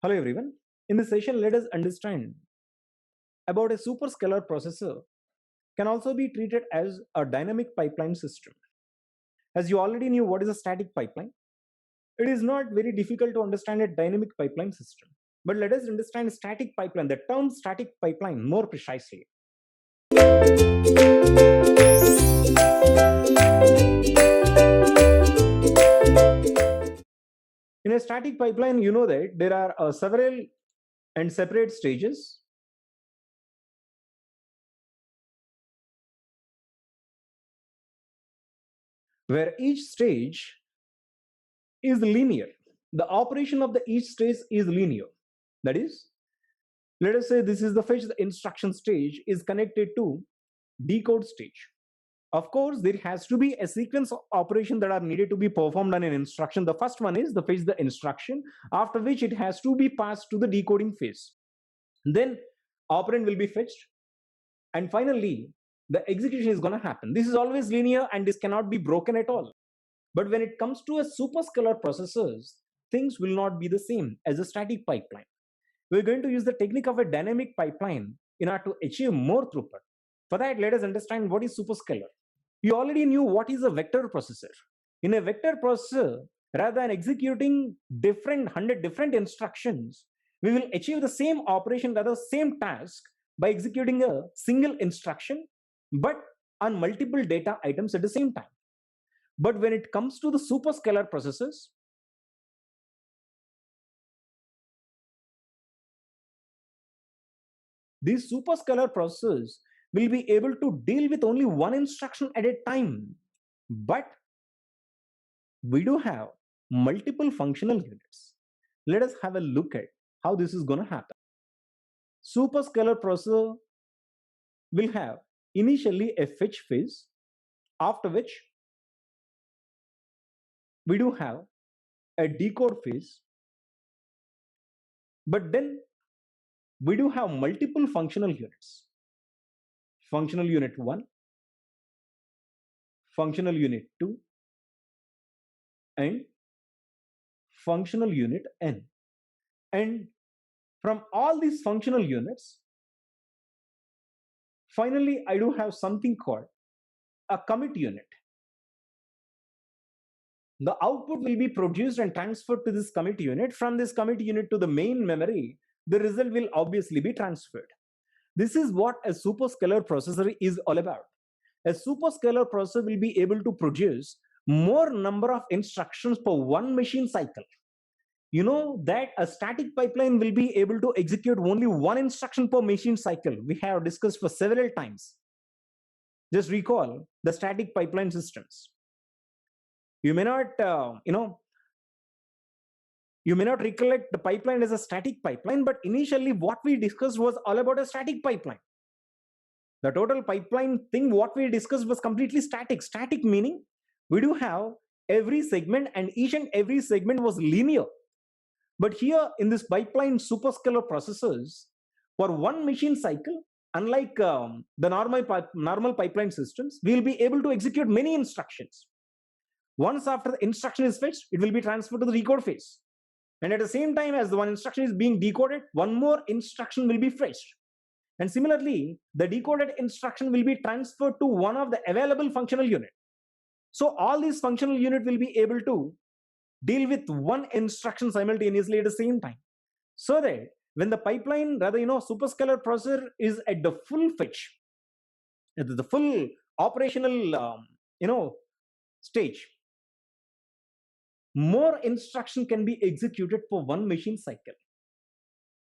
Hello everyone. In this session, let us understand about a superscalar processor can also be treated as a dynamic pipeline system. As you already knew what is a static pipeline, it is not very difficult to understand a dynamic pipeline system. But let us understand static pipeline, the term static pipeline more precisely. In a static pipeline, you know that there are several and separate stages where each stage is linear. The operation of the each stage is linear. That is, let us say this is the fetch the instruction stage is connected to decode stage. Of course, there has to be a sequence of operation that are needed to be performed on an instruction. The first one is the fetch the instruction, after which it has to be passed to the decoding phase. Then operand will be fetched, and finally the execution is going to happen. This is always linear and this cannot be broken at all. But when it comes to a superscalar processors, things will not be the same as a static pipeline. We're going to use the technique of a dynamic pipeline in order to achieve more throughput. For that, let us understand what is superscalar. You already knew what is a vector processor. In a vector processor, rather than executing 100 different instructions, we will achieve the same operation, rather same task by executing a single instruction, but on multiple data items at the same time. But when it comes to the superscalar processors, these superscalar processors will be able to deal with only one instruction at a time. But we do have multiple functional units. Let us have a look at how this is going to happen. Superscalar processor will have initially a fetch phase, after which we do have a decode phase, but then we do have multiple functional units. Functional unit 1, functional unit 2, and functional unit n. And from all these functional units, finally I do have something called a commit unit. The output will be produced and transferred to this commit unit. From this commit unit to the main memory, the result will obviously be transferred. This is what a superscalar processor is all about. A superscalar processor will be able to produce more number of instructions per one machine cycle. You know that a static pipeline will be able to execute only one instruction per machine cycle. We have discussed for several times. Just recall the static pipeline systems. You may not, you may not recollect the pipeline as a static pipeline, but initially what we discussed was all about a static pipeline. The total pipeline thing, what we discussed was completely static. Static meaning we do have every segment and each and every segment was linear. But here in this pipeline superscalar processors, for one machine cycle, unlike the normal pipeline systems, we will be able to execute many instructions. Once after the instruction is fetched, it will be transferred to the decode phase. And at the same time as the one instruction is being decoded, one more instruction will be fetched. And similarly, the decoded instruction will be transferred to one of the available functional unit. So all these functional unit will be able to deal with one instruction simultaneously at the same time. So that when the pipeline, rather, superscalar processor is at the full fetch, at the full operational, stage, more instruction can be executed for one machine cycle.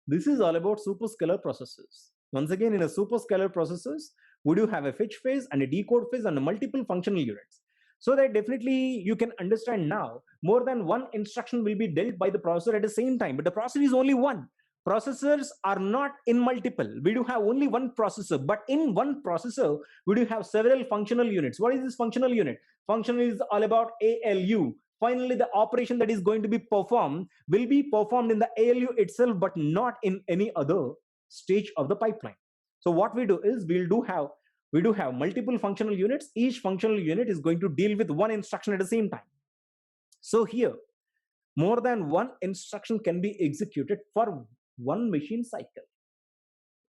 This is all about superscalar processors. Once again, in a superscalar processors, we do have a fetch phase and a decode phase and multiple functional units. So that definitely you can understand now, more than one instruction will be dealt by the processor at the same time, but the processor is only one. Processors are not in multiple. We do have only one processor, but in one processor, we do have several functional units. What is this functional unit? Functional is all about ALU. Finally, the operation that is going to be performed will be performed in the ALU itself, but not in any other stage of the pipeline. So what we do is we do have multiple functional units. Each functional unit is going to deal with one instruction at the same time. So here, more than one instruction can be executed for one machine cycle.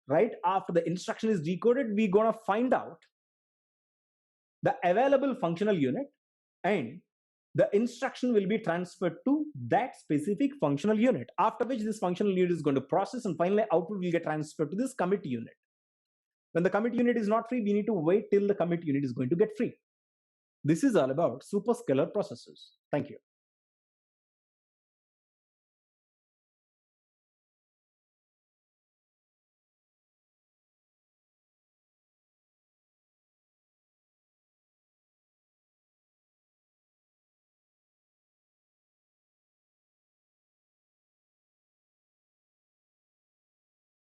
Right after the instruction is decoded, we're going to find out the available functional unit, and the instruction will be transferred to that specific functional unit, after which this functional unit is going to process, and finally output will get transferred to this commit unit. When the commit unit is not free, we need to wait till the commit unit is going to get free. This is all about superscalar processors. Thank you.